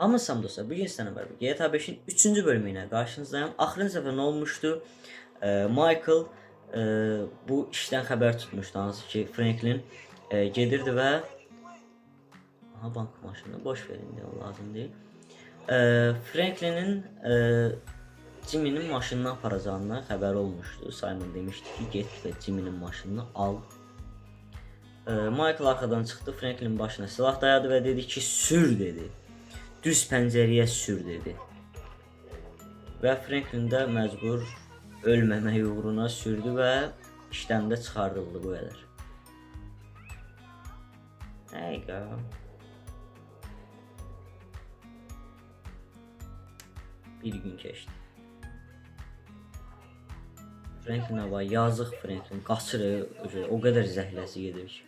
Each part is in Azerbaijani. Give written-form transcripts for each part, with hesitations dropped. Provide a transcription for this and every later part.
Hamısam dostlar, bugün sizlerle beraber GTA 5'in 3. bölümüyle karşınızdayım. Axırıncı sefer ne olmuştu? Michael bu işten haber tutmuştu. Hansı ki Franklin gedirdi ve aha, bank maşını boş verin diye lazım değil. Franklin'in Jimmy'nin maşınını aparacağından haber olmuştu. Simon demişti ki get ve Jimmy'nin maşınını al. Michael arkadan çıktı, Franklin'in başına silah dayadı ve dedi ki sür dedi. Düz pəncərəyə sür dedi. Və Franklin də məcbur ölməmək uğruna sürdü və işdən də çıxarıldı bu qədər. There you go. Bir gün keçdi. Franklinə bax, yazıq Franklin qaçır özü, o qədər zəhləsi gedir ki.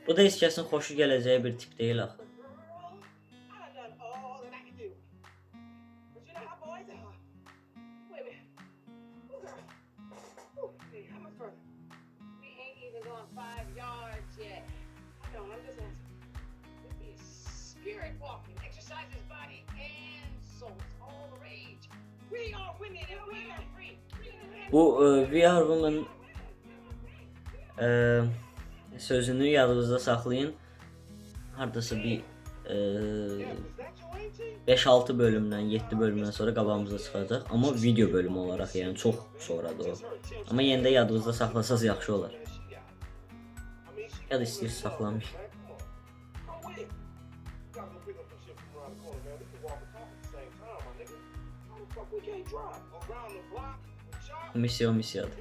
Bu da heç kəsin xoşu gələcəyi bir tip deyil axı. Bu We Are Women sözünü yadınızda saxlayın. Hardasa bir 5-6 bölümdən, 7 bölümdən sonra qabağımıza çıxacaq. Amma video bölümü olaraq, yəni çox sonradır o. Amma yenə də yadınızda saxlasanız yaxşı olar. Ya da istəyirsiniz saxlamayın. Missiyadır.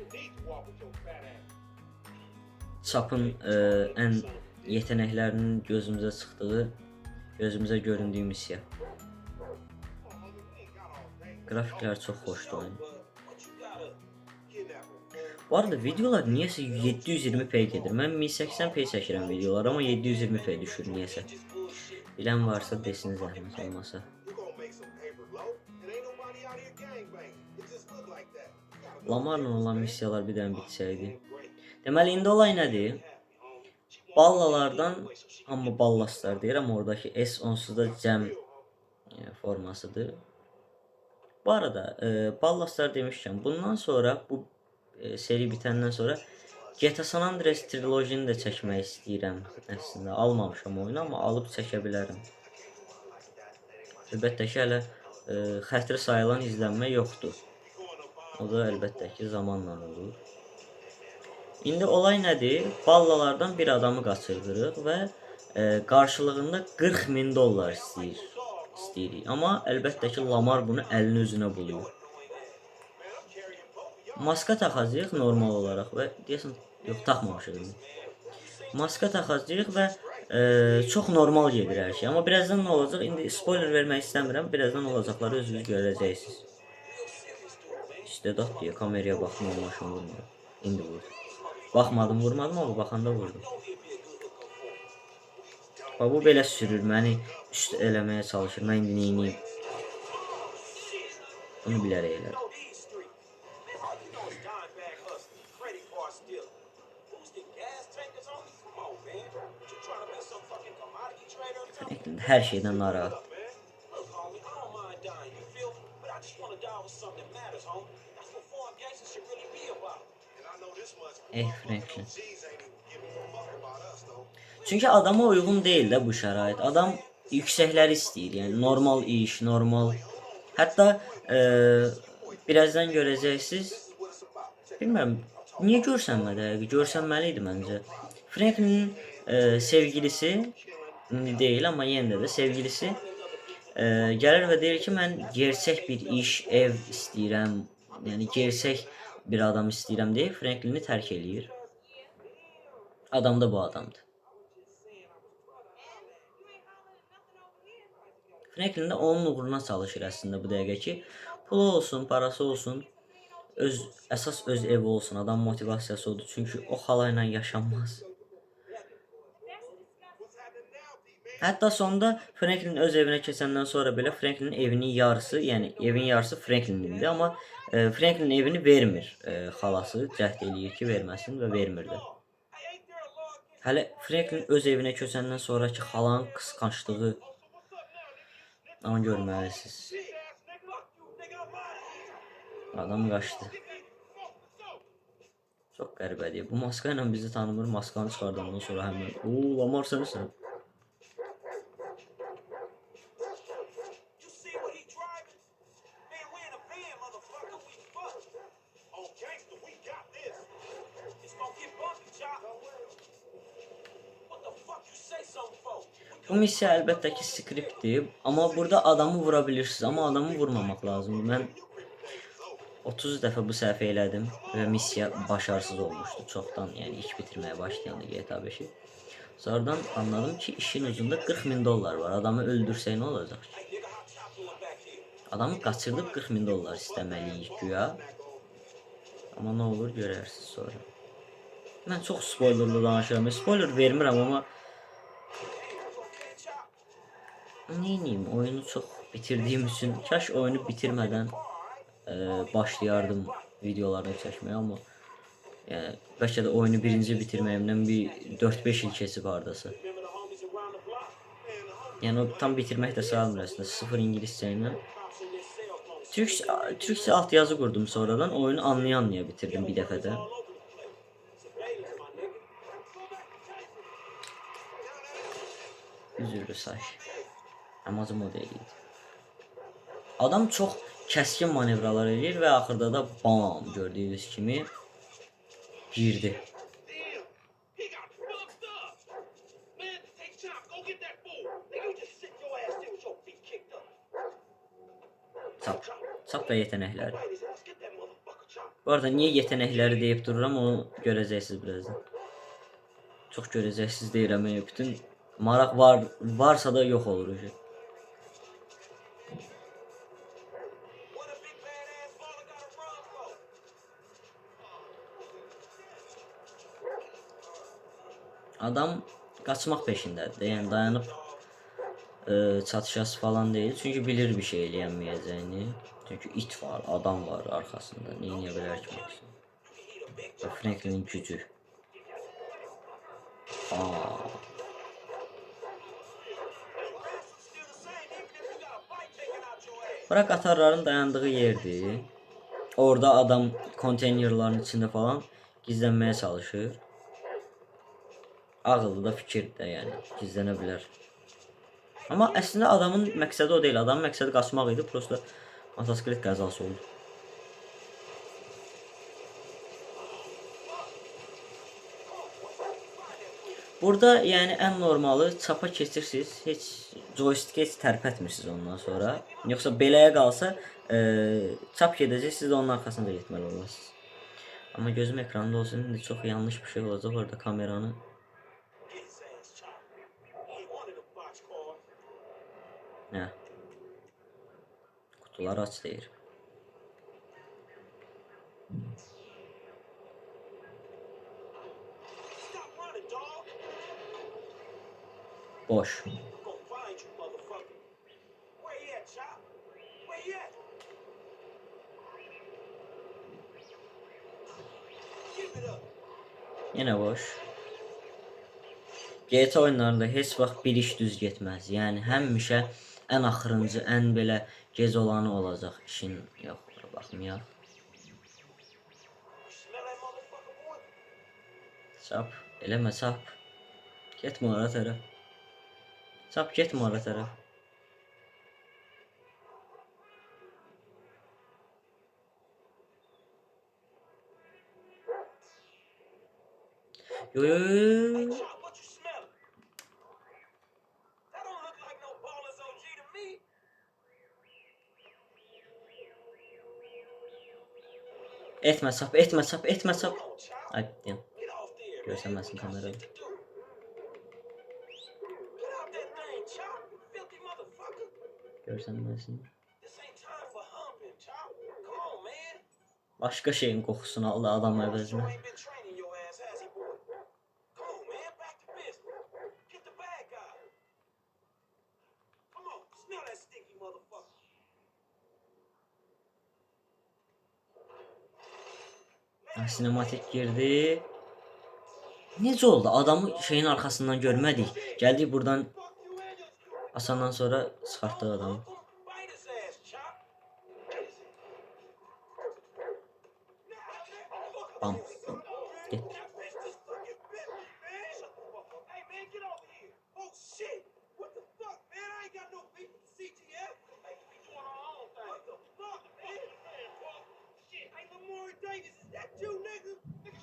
Çapın ən yetenəklərinin gözümüzə çıxdığı, gözümüzə göründüyü missiya. Grafiklər çox xoşdur oyun. Bu arada videolar niyəsə 720p gedir. Mən 1080p çəkirəm videolar, amma 720p düşür niyəsə. Bilən varsa desin zəhmət olmasa. Lamarla olan missiyalar bir dənə bitsəydi. Deməli, indi olay nədir? Ballalardan, amma ballaslar deyirəm, oradakı S onsuz da cəm formasıdır. Bu arada ballaslar demişkən, bundan sonra bu seri bitəndən sonra GTA San Andreas trilojini də çəkmək istəyirəm əslində. Almamışam oyunu, amma alıb çəkə bilərəm. Əlbəttə ki, hələ xətri sayılan izlənmə yoxdur. O da əlbəttə ki, zamanla olur. İndi olay nədir? Ballalardan bir adamı qaçırdırıq və qarşılığında $40.000 istəyirik. Amma əlbəttə ki, Lamar bunu əlin özünə bulur. Maska taxacağıq normal olaraq və deyəsən, yox, taxmamışıq. Maska taxacağıq və çox normal gedir hər şey. Amma birazdan nə olacaq? İndi spoiler vermək istəmirəm. Birazdan olacaqları özünüz görəcəksiniz. İstedad deyə kameraya baxma, maşın vurmadım. İndi vurdum. Baxmadım, vurmadım, amma baxanda vurdum. Bu belə sürür, məni üst eləməyə çalışır. Mən indi neyiniyim? Bunu bilərək elədim. Hər şeydən narahat. Franklin. Çünki adama uyğun deyil də bu şərait. Adam yüksəkləri istəyir, yəni normal iş, normal. Hətta birazdan görəcəksiniz. Bilmirəm, niyə görsənmədi? Görsənməli idi məncə. Franklinin sevgilisi, indi deyil, amma yenə də sevgilisi gəlir və deyir ki, mən gerçək bir iş, ev istəyirəm, yəni gerçək bir adam istəyirəm deyə Franklin'i tərk eləyir. Adam da bu adamdır. Franklin də onun uğruna çalışır əslində bu dəqiqə ki, pulu olsun, parası olsun, əsas öz evi olsun, adam motivasiyası odur. Çünki o xalayla yaşanmaz. Hətta sonda Franklin öz evinə keçəndən sonra belə Franklinin evinin yarısı, yəni evin yarısı Franklin'indi, amma Franklin evini vermir xalası, cəhd eləyir ki, verməsin və vermirdi. Hələ Franklin öz evinə köçəndən sonraki xalanın qısqanclığı Onu görməlisiniz. Adam qaçdı. Çox qəribədir. Bu maska ilə bizi tanımır. Maskanı çıxardandan sonra həmin Lamar sənsən. Bu missiya əlbəttə ki skriptdir, amma burada adamı vura bilirsiniz, amma adamı vurmamaq lazımdır. Mən 30 dəfə bu səhv elədim və missiya başarısız olmuşdu çoxdan, yəni ilk bitirməyə başlayanda GTA 5-i. Sonradan anladım ki işin ucunda 40.000 dollar var. Adamı öldürsək nə olacaq ki? Adamı qaçırdıb 40.000 dollar istəməliyik güya. Amma nə olur görərsiniz sonra. Mən çox spoilerlı danışıram. Spoiler vermirəm amma neyim, oyunu çox bitirdiyim üçün kaş oyunu bitirmədən başlayardım videolarını çəkməyə, amma yəni bəlkə də oyunu birinci bitirməyimdən bir 4-5 il keçib hardasa. Yəni tam bitirmək də sayılmır əslində, 0 ingiliscə ilə. Türkçə alt yazı qurdum sonradan, oyunu anlaya bitirdim bir dəfədə. Üzürlü say. Amacım o deyildi. Adam çox kəskin manevralar edir və axırda da bam gördüyünüz kimi girdi. Çap və yetenəkləri. Bu arada niyə yetenəkləri deyib dururam, onu görəcəksiniz birazdan. Çox görəcəksiniz deyirəm, bütün maraq varsa da yox olur. Adam qaçmaq peşindədir. Yəni dayanıb çatışası falan deyil. Çünki bilir bir şey eləyənməyəcəyini. Çünki it var, adam var arxasında. Neyə bilər ki maksimum. Franklinin gücü. Bura qatarların dayandığı yerdir. Orada adam konteynerların içində falan gizlənməyə çalışır. Ağıllı da fikirdir də, yəni gizlənə bilər. Amma əslində adamın məqsədi o deyil. Adamın məqsədi qaçmaq idi. Prosta motosiklet qəzası oldu. Burada yəni ən normalı çapa keçirsiniz. Heç joystick heç tərpətmirsiniz ondan sonra. Yoxsa beləyə qalsa çap gedəcək, siz də onun arxasında getməli olasınız. Amma gözüm ekranda olsun, indi çox yanlış bir şey olacaq orada kameranı. Hə. Kutular aç deyir. Boş. Yine boş. GTA oyunlarında heç vaxt bir iş düz getməz. Yəni həmişə ən axırıncı, ən belə gec olanı olacaq işin. Yox, baxmayaq. Çap, eləmə çap. Getmə ora tərəf. Çap, getmə ora tərəf. Yo yo yo. Etmə çap, etmə çap, etmə çap. Ay, deyəm. Görsənməsin kamerayı. Görsənməsin. Başqa şeyin qoxusunu aldı adam əvəzinə. Sinematik girdi. Necə oldu? Adamı şeyin arxasından görmədik. Gəldik buradan Asandan sonra çıxartdı adamı. Bam. Getdi.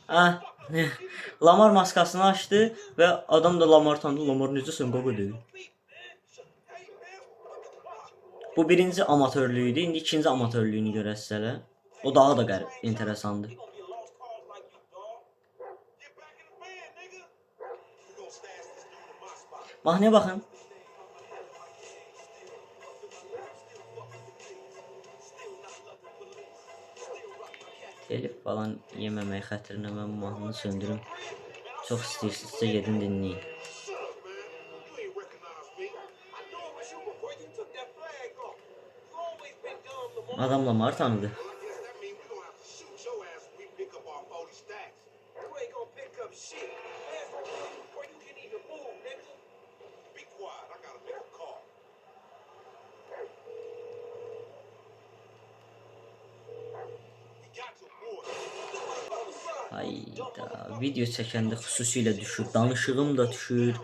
Ha. Lamar maskasını açtı ve adam da Lamar tanıdı. Lamar necəsən qaqa dedi. Bu birinci amatörlüğüydü. İndi ikinci amatörlüğünü görəsələ. O daha da qərib, enteresandır. Mahnıya baxın. Gelib falan yeməmək xətrinə mən bu mahnını söndürüm. Çox istəyirsinizsə gedin dinləyin. Adam Lamar'ı tanıdı. Hayda, video çəkəndə xüsusilə düşür, danışığım da düşür,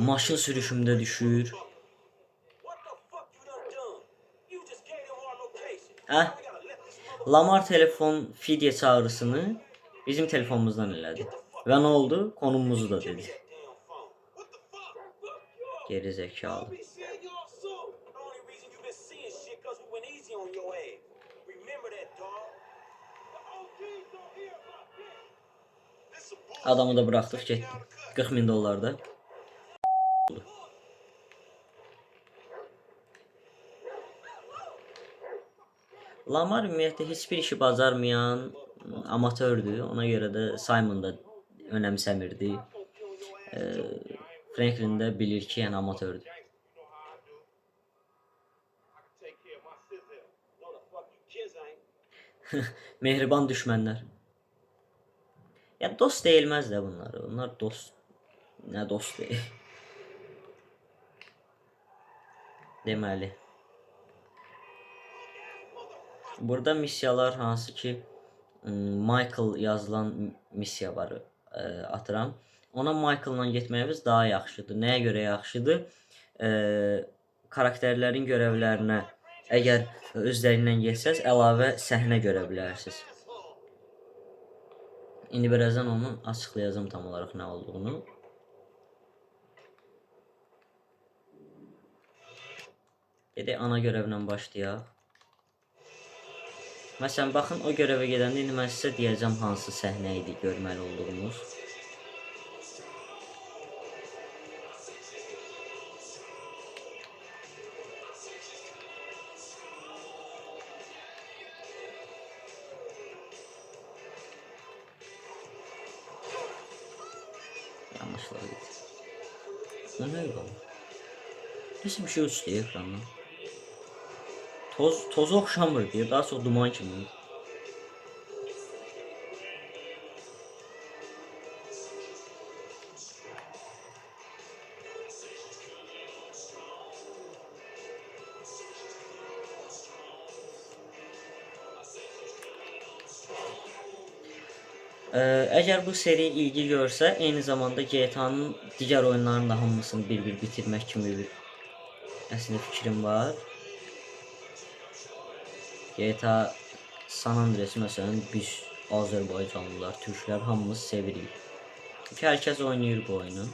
maşın sürüşümdə düşür. Hə? Lamar telefon fidye çağrısını bizim telefonumuzdan elədi. Və nə oldu? Konumumuzu da dedi. Geri zekalı. Adamı da bıraxdıq, getdi. 40.000 dollarda. Lamar ümumiyyətlə heç bir işi bacarmayan amatördür. Ona görə də Simon da önəmsəmirdi. Franklin də bilir ki, yəni amatördür. Mehriban düşmənlər. Ya dost deyilməz də bunlar. Bunlar dost. Nə dost deyil. Deməli. Burada missiyalar hansı ki Michael yazılan missiya var, atıram. Ona Michael'la getməyimiz daha yaxşıdır. Nəyə görə yaxşıdır? Karakterlərin görevlərinə əgər özlərindən getsəz, əlavə səhnə görə bilərsiniz. İndi birazdan onu açıqlayacağım tam olaraq nə olduğunu. Gedək ana görevlə başlayaq. Məsələn, baxın, o görevə gedəndə indi mən sizə deyəcəm hansı səhnə idi görməli olduğumuz. Yanlışlığa gedir. Nə oldu? Nəsə bir şey uçdu ekrandan. Toza oxşamır deyə, daha çox duman kimi. Əgər bu seri ilgi görsə, eyni zamanda GTA'nın digər oyunlarının da hamısını bir-bir bitirmək kimi bir əslində fikrim var. GTA San Andreas məsələn biz Azərbaycanlılar, türklər hamımız sevirik. Çünki hər kəs oynayır bu oyunu.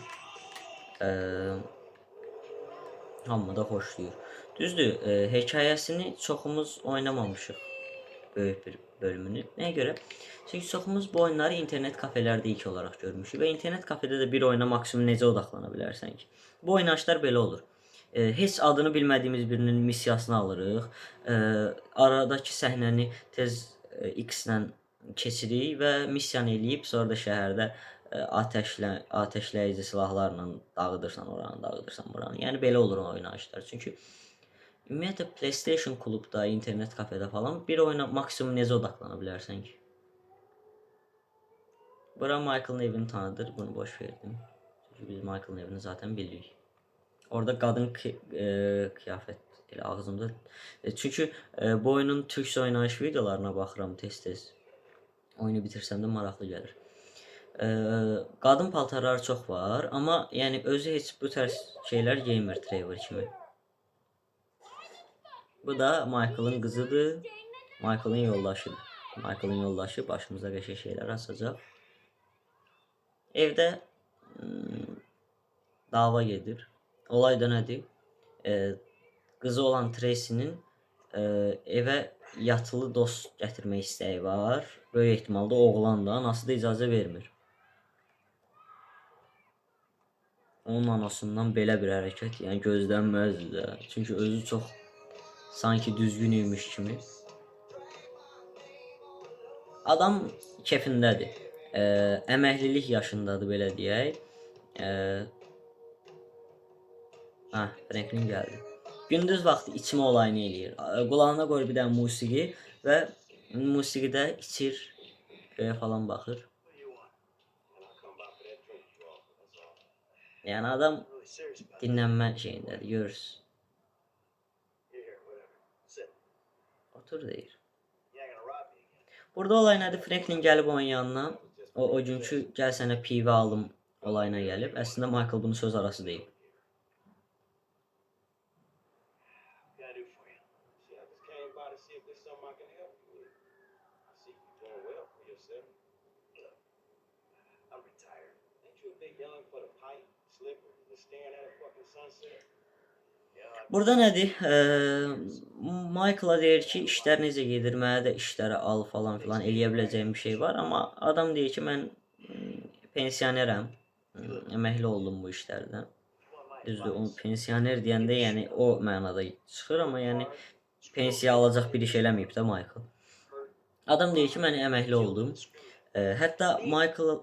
Hamı da xoşlayır. Düzdür, hekayəsini çoxumuz oynamamışıq böyük bir bölümünü. Nəyə görə? Çünki çoxumuz bu oyunları internet kafelərdə ilk olaraq görmüşük və internet kafedə də bir oyuna maksimum necə odaklana bilərsən ki? Bu oynaşlar belə olur. Heç adını bilmədiyimiz birinin missiyasını alırıq. Aradakı səhnəni tez X-lə keçirik və missiyanı eləyib sonra da şəhərdə ateşləyici silahlarla dağıdırsan oranı, dağıdırsan buranı. Yəni belə olur oynayışlar. Çünki ümumiyyətlə PlayStation klubda, internet kafedə falan bir oyuna maksimum necə odaklana bilərsən ki? Bura Michael'ın evini tanıdır, bunu boş verdim. Çünki biz Michael'ın evini zaten bilirik. Orada qadın kıyafət elə ağzımda. Çünki bu oyunun türkçə oynayış videolarına baxıram tez-tez. Oyunu bitirsəm də maraqlı gəlir. Qadın paltarları çox var, amma yəni özü heç bu tərz şeylər geymir Trevor kimi. Bu da Michael'ın qızıdır. Michael'ın yoldaşıdır. Michael'ın yoldaşı başımıza qəşəng şeylər açacaq. Evdə dava gedir. Olay da nədir? Qızı olan Tracy'nin evə yatılı dost gətirmək istəyi var. Böyük ehtimalda oğlan da, anası da icazə vermir. Onun anasından belə bir hərəkət, yəni gözlənməzdi də. Çünki özü çox sanki düzgün imiş kimi. Adam kefindədir. Əməklilik yaşındadır belə deyək. Franklin gəldi. Gündüz vaxtı içmə olayını eləyir. Qulağına qoyur bir dənə musiqi və musiqidə içir falan baxır. Yəni adam dinlənmə şeyindədir, görürsünüz. Otur deyir. Burada olay nədir? Franklin gəlib onun yanına. O günkü gəl sənə pivə alım olayına gəlib. Əslində Michael bunu söz arası deyib. Burada nədir? Michael'a deyir ki, işlər necə gedir, mənə də işləri al falan filan eləyə biləcəyim bir şey var. Amma adam deyir ki, mən pensionerəm, əməkli oldum bu işlərdən. Düzdür, o pensioner deyəndə yəni o mənada çıxır, amma yəni pensiya alacaq bir iş eləməyib də Michael. Adam deyir ki, mən əməkli oldum. Hətta Michael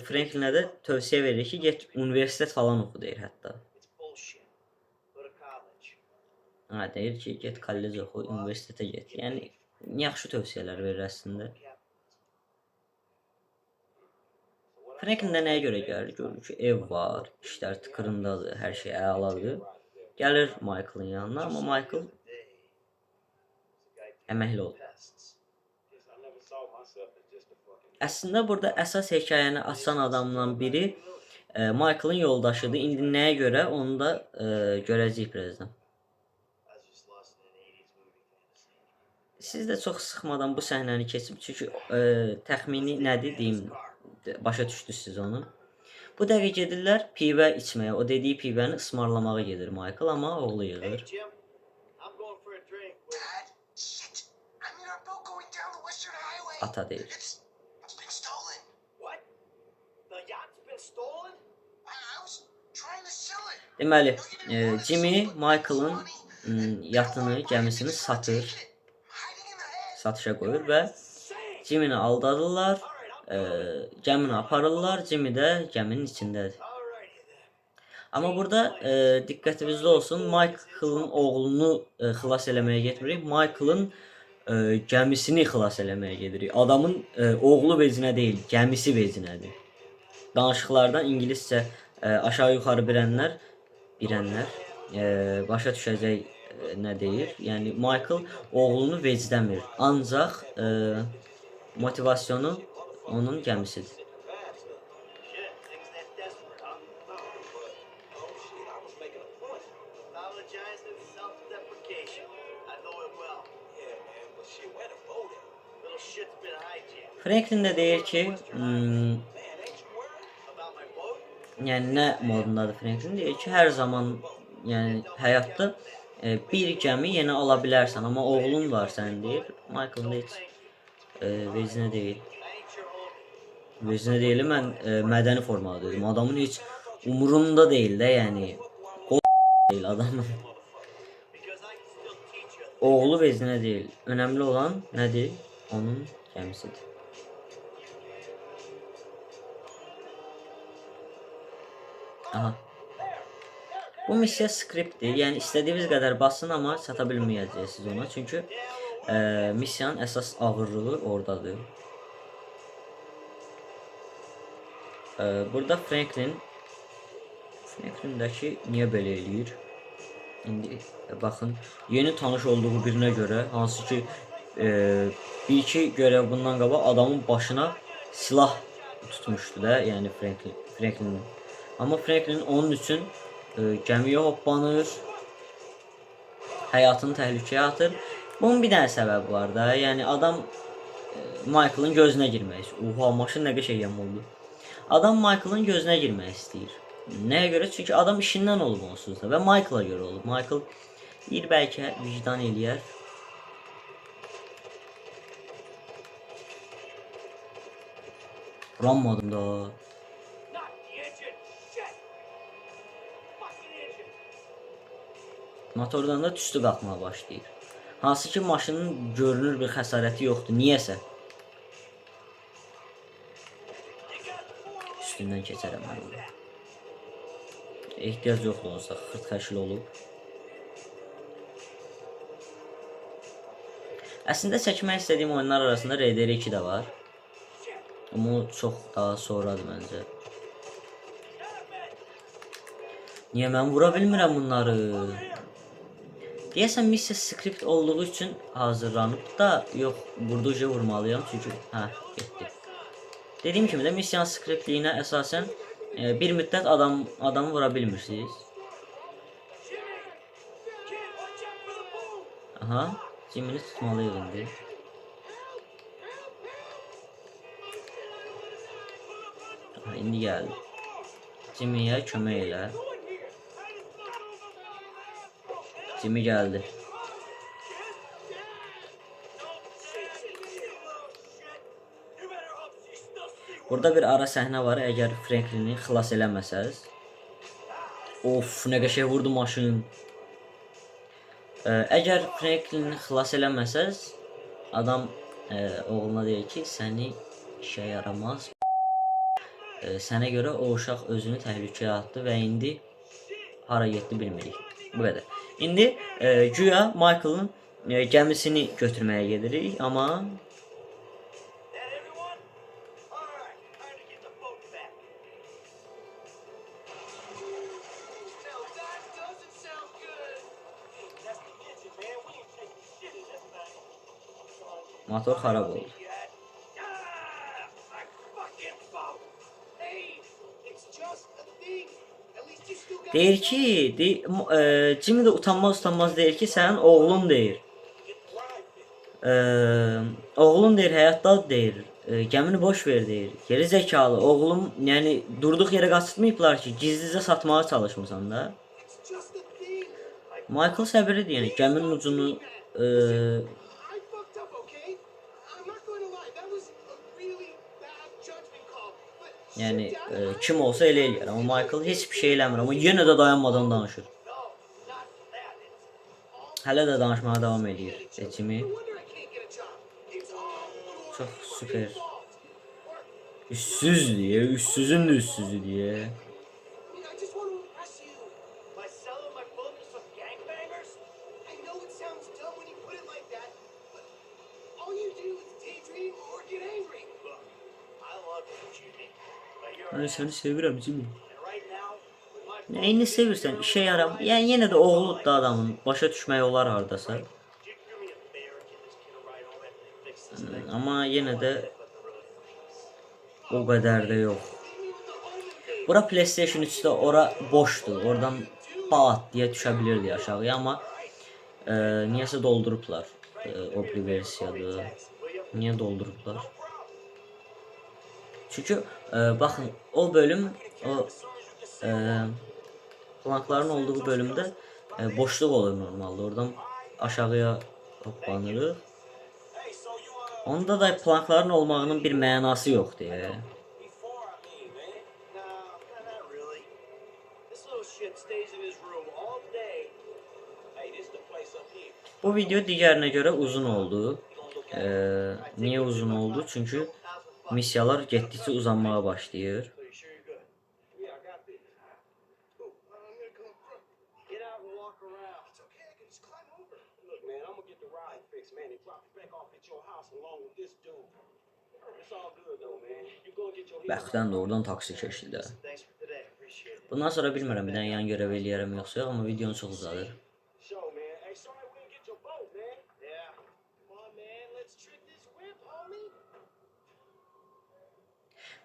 Franklin'ə də tövsiyə verir ki, get universitet falan oxu deyir hətta. Deyir ki, get kollec oxu, universitetə get. Yəni yaxşı tövsiyələr verir əslində. Franklin də nəyə görə gəlir? Görür ki, ev var, işlər tıkırındadır, hər şey əladır. Gəlir Michael'ın yanına, amma Michael əməkli olur. Əslində burada əsas hekayəni açan adamdan biri Michael'ın yoldaşıdır. İndi nəyə görə onu da görəcəyik birazdan. Siz də çox sıxmadan bu səhnəni keçib, çünki təxmini nədir deyim, başa düşdünüz siz onu. Bu dəqiqə gedirlər pivə içməyə, o dediyi pivəni ısmarlamağa gedir Michael, amma oğlu yığır. Ata deyir. Deməli, Jimmy Michael'ın yatını, gəmisini satır. Satışa qoyur və Jimmy'ni aldadırlar, gəmini aparırlar, Jimmy də gəminin içindədir. Amma burada diqqətinizdə olsun, Michael'ın oğlunu xilas eləməyə getmirik, Michael'ın gəmisini xilas eləməyə gedirik. Adamın oğlu vecinə deyil, gəmisi vecinədir. Danışıqlardan ingiliscə aşağı yuxarı bilənlər başa düşəcək nə deyir? Yəni Michael oğlunu vecdəmir. Ancaq motivasyonu onun gəmisidir. Franklin də deyir ki, yəni nə modundadır Franklin? Deyir ki, hər zaman yəni həyatda bir gəmi yenə ala bilərsən, amma oğlun var sənin deyir. Michael da heç vecinə deyil. Vecinə deyil, mən mədəni formada dedim. Adamın heç umurunda deyil də, yəni deyil adamın. Oğlu vecinə deyil. Önəmli olan nədir? Onun gəmisidir. Aha. Bu missiya skriptdir. Yəni istədiyiniz qədər basın, amma çata bilməyəcəksiniz ona. Çünki missiyanın əsas ağırlığı oradadır. Burada Franklin Franklindəki niyə belə eləyir? İndi baxın, yeni tanış olduğu birinə görə, hansı ki bir iki görev bundan qabaq adamın başına silah tutmuşdu da, yəni Franklin. Amma Franklin onun üçün gəmiyə hoppanır, həyatını təhlükəyə atır. Bunun bir dənə səbəbi var da, yəni adam Michael'ın gözünə girmək istəyir. Oha, maşın nə qəşəng yam oldu. Adam Michael'ın gözünə girmək istəyir. Nəyə görə? Çünki adam işindən olub onsuz da və Michael'a görə olub. Michael bir bəlkə vicdan eləyər. Vuranmadım da. Motordan da tüstü qalxmağa başlayır. Hansı ki maşının görünür bir xəsarəti yoxdur. Niyəsə. Üstündən keçərəm mən onu. Ehtiyac yoxdur olsa, xırtxəşil olub. Əslində çəkmək istədiyim oyunlar arasında RDR2 də var. Amma o çox daha sonradır məncə. Niyə mən vura bilmirəm bunları? Deyəsən missiya skript olduğu üçün hazırlanıb da, yox, burada uca vurmalıyam çünki, getdi. Dediyim kimi də missiyanın skriptliyinə əsasən bir müddət adamı vura bilmirsiniz. Aha, Jimmy'ni tutmalıyıq indi. Aha, indi gəldi. Jimmy'yə kömək elə. Jimmy geldi. Burada bir ara sahne var, eğer Franklin'i xilas eləməsəz. Of, nə qəşəng vurdu maşın. Eğer Franklin'i xilas eləməsəz, adam oğluna deyir ki, səni işə yaramaz. Sənə görə o uşaq özünü təhlükəyə atdı və indi hara getdi bilmirik. Bu qədər. İndi güya Michael'ın gəmisini götürməyə gedirik, amma motor xarab oldu. Deyir ki, Jimmy de utanmaz deyir ki, sənin oğlun deyir. Oğlun deyir, həyatdadır deyir. Gəmini boş ver deyir. Geri zekalı, oğlum, yəni durduq yerə qaçırtmayıblar ki, gizlicə satmağa çalışmısan da. Michael səbirlidir, yəni gəminin ucunu yəni kim olsa elə eləyər, amma Michael heç bir şey eləmir, amma yenə də dayanmadan danışır. Hələ də danışmağa davam edir Jimmy. Çox süper. Üssüz diye, üssüzün de üssüzü diye. Ben seni seviyorum Jimmy. Neyini sevirsən, işe yaram. Yəni yenə də oğludur da adamın. Başa düşmək olar hardasa. Amma yenə də o qədər də yox. Bura PlayStation 3'də ora boşdur. Oradan pat diye düşə bilirdi aşağıya, amma niyəsə doldurublar. O bir versiyada. Niyə doldurublar? Çünkü bakın o bölüm o plankların olduğu bölümde boşluk olur normalde. Oradan aşağıya hoplanırıq. Onda da plankların olmağının bir mənası yoxdur ya. Bu video digərinə görə uzun oldu. Niye uzun oldu? Çünkü missiyalar getdikcə uzanmağa başlayır. Bəxtdən də oradan taksi keçdi də. Bundan sonra bilmirəm bir dənə yan görev eləyərəm yoxsa yox, amma videonu çox uzadır.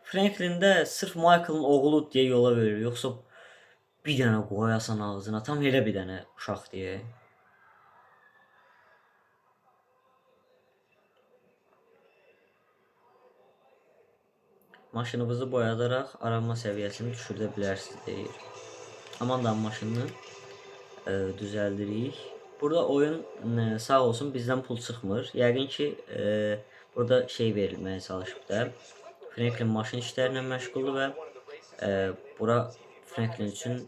Franklin də sırf Michael'ın oğlu deyə yola verir, yoxsa bir dənə qoyasan ağzına, tam elə bir dənə uşaq deyə. Maşınınızı boyadaraq aranma səviyyəsini düşürdə bilərsiniz deyir. Amandan maşınını düzəldirik. Burada oyun sağ olsun bizdən pul çıxmır. Yəqin ki burada şey verilməyə çalışıb da. Franklin maşın işlərlə məşğuldur və bura Franklin üçün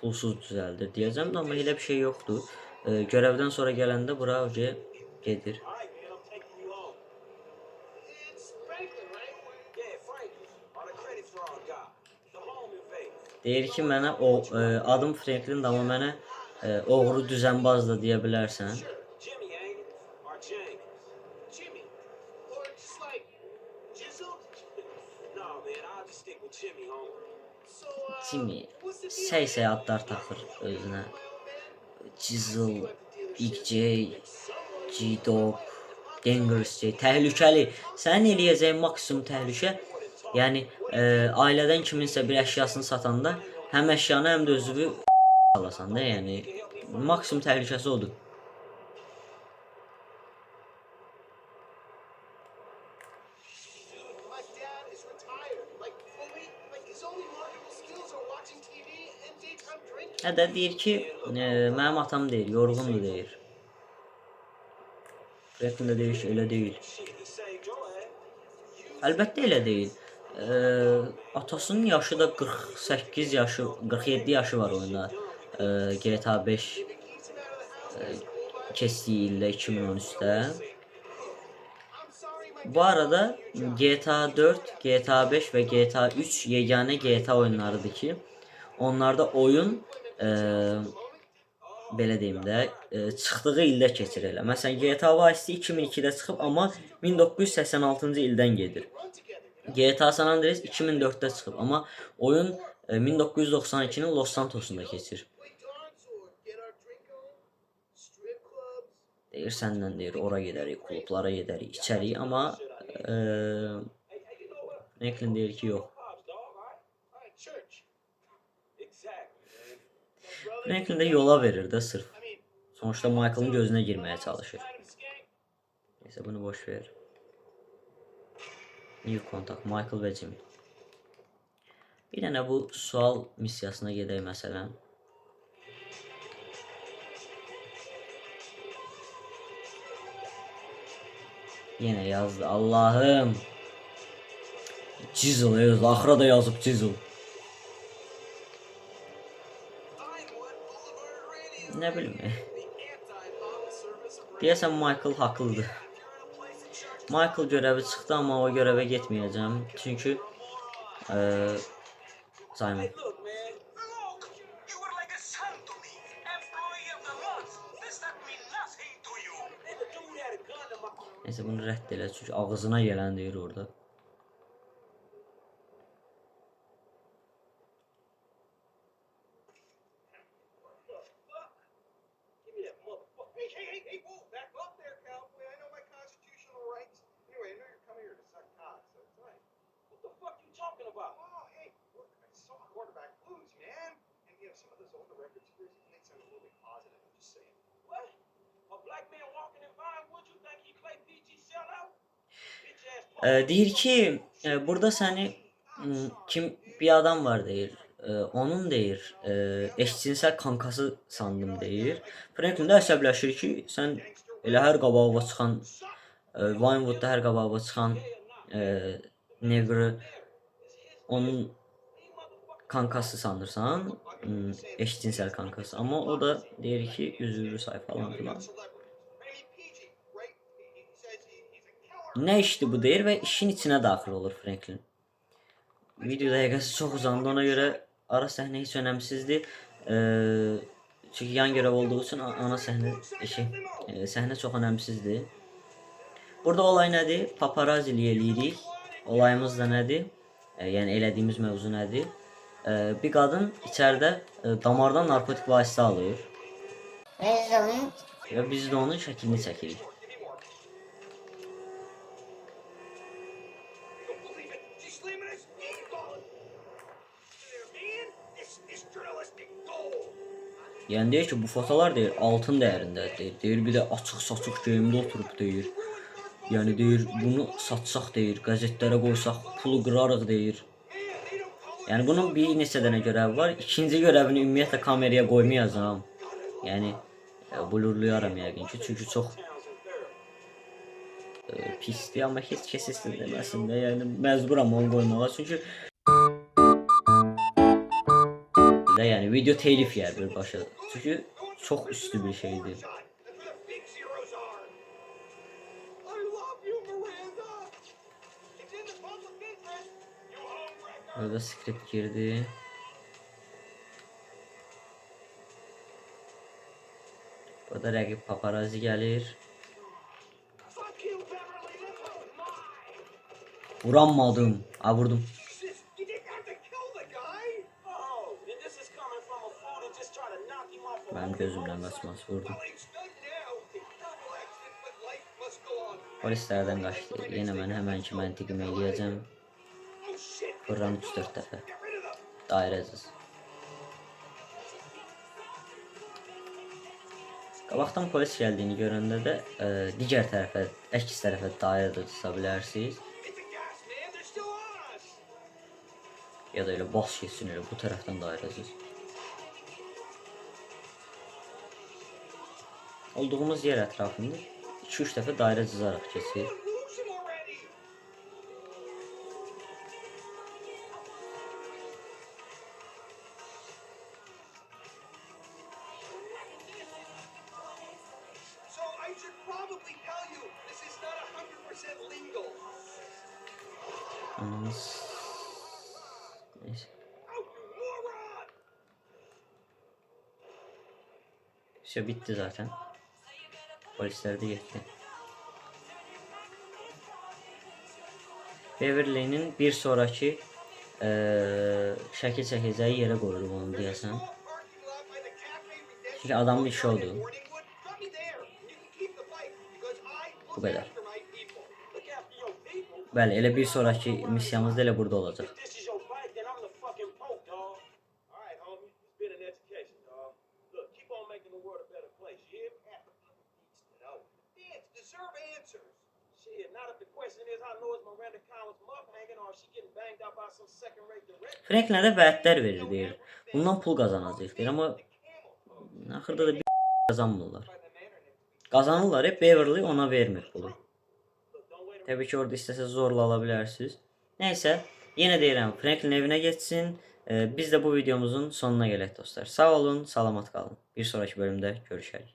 pulsuz düzəldir deyəcəm də, amma elə bir şey yoxdur. Görevdən sonra gələndə bura gedir. Deyir ki mənə adım Franklin, amma mənə oğru düzənbaz da deyə bilərsən. Jimmy səy-səy adlar taxır özünə. Jizzle, Big J, G-Dog, Dangerous J, təhlükəli. Sənin eləyəcəyin maksimum təhlükə, yəni ailədən kiminsə bir əşyasını satanda həm əşyanı, həm də özünü alasan da, yəni maksimum təhlükəsi odur. Hədə deyir ki, mənim atam deyir, yorğundur deyir. Franklin də deyir ki, elə deyil. Əlbəttə elə deyil. Atasının yaşı da 48 yaşı, 47 yaşı var oyunda. GTA 5 keçdiyi ildə 2013'də. Bu arada GTA 4, GTA 5 və GTA 3 yeganə GTA oyunlarıdır ki, onlarda oyun belə deyim də, çıxdığı ildə keçir elə. Məsələn, GTA Vice City 2002-də çıxıb, amma 1986-cı ildən gedir. GTA San Andreas 2004-də çıxıb, amma oyun 1992-nin Los Santos'unda keçir. Deyir, səndən deyir, ora gedərik, klublara gedərik, içərik, amma Franklin deyir ki, yox. Franklin də yola verir də sırf. Sonuçta Michael'ın gözünə girməyə çalışır. Neyse, bunu boş ver. New contact, Michael və Jimmy. Bir dənə bu sual missiyasına gedək məsələn. Yenə yazdı, Allah'ım. Jizzle yazdı, axıra da yazıb Jizzle. Nə bilim. Deyəsən Michael haqlıdır. Michael görevi çıxdı, amma o görevə getməyəcəm. Çünki Simon. Neyse, bunu rədd elə, çünki ağzına gələn deyir orada. Deyir ki, burada səni bir adam var deyir. Onun deyir, eşcinsel kankası sandım deyir. Franklin də əsəbləşir ki, sən elə hər qabağıma çıxan, Vinewood'da hər qabağıma çıxan Negr'ı onun kankası sanırsan, eşcinsel kankası. Amma o da deyir ki, üzürlü say falan filan. Nə işdir bu deyir və işin içinə daxil olur Franklin. Video dəqiqəsi çox uzandı, ona görə ara səhnə heç önəmsizdir. Çünki yan görev olduğu üçün ana səhnə çox önəmsizdir. Burada olay nədir? Paparazzi eləyirik. Olayımız da nədir? Yəni elədiyimiz mövzu nədir? bir qadın içəridə damardan narkotik vasitə alır və biz də onun şəklini çəkirik. Yəni deyir ki, bu fotolar deyir altın dəyərindədir. Deyir bir də açıq-saçıq geyimdə oturub deyir. Yəni deyir bunu satsaq deyir, qəzetlərə qoysaq pulu qırarıq deyir. Yəni bunun bir neçə dənə görəvi var. İkinci görəvini ümumiyyətlə kameraya qoymayacağam. Yəni blurlayaram yəqin ki, çünki çox pisdir, amma heç kəs istədi deməsin də, yəni məcburam onu qoymağa, çünki yəni video telif yer birbaşa. Çünki çox üstü bir şeydir. Burada script girdi. Burada rəqib paparazzi gəlir. Vuranmadım. Ha vurdum. Benim gözümden basmaz vurdum. Polislerden kaçtı. Yine ben hemen ki məntiqimi eləyəcəm. Vururam 3-4 dəfə. Dairəsiz. Qabaqdan polis gəldiyini görəndə də digər tərəfə, əks tərəfə dairə də tuta bilərsiniz. Ya da elə bas keçsin, elə bu tərəfdən dairəsiz. Olduğumuz yer ətrafında 2-3 dəfə dairə cızaraq keçir. Neyse. Şey bitti zaten. Polisler de gitti. Beverly'nin bir sonraki şəkil çəkəcəyi yerə qoyuruq onu deyəsən. Çünki adamın işi oldu. Bu qədər. Bəli, elə bir sonraki missiyamız da elə burada olacaq. Franklin'ə də vədlər verir deyir. Bundan pul qazanacaq deyir, amma axırda da bir qazanmırlar. Qazanırlar, Beverly ona vermir pulu. Təbii ki, orada istəsə zorla ala bilərsiniz. Neysə, yenə deyirəm, Franklin evinə getsin. Biz də bu videomuzun sonuna gələk dostlar. Sağ olun, salamat qalın. Bir sonraki bölümdə görüşərik.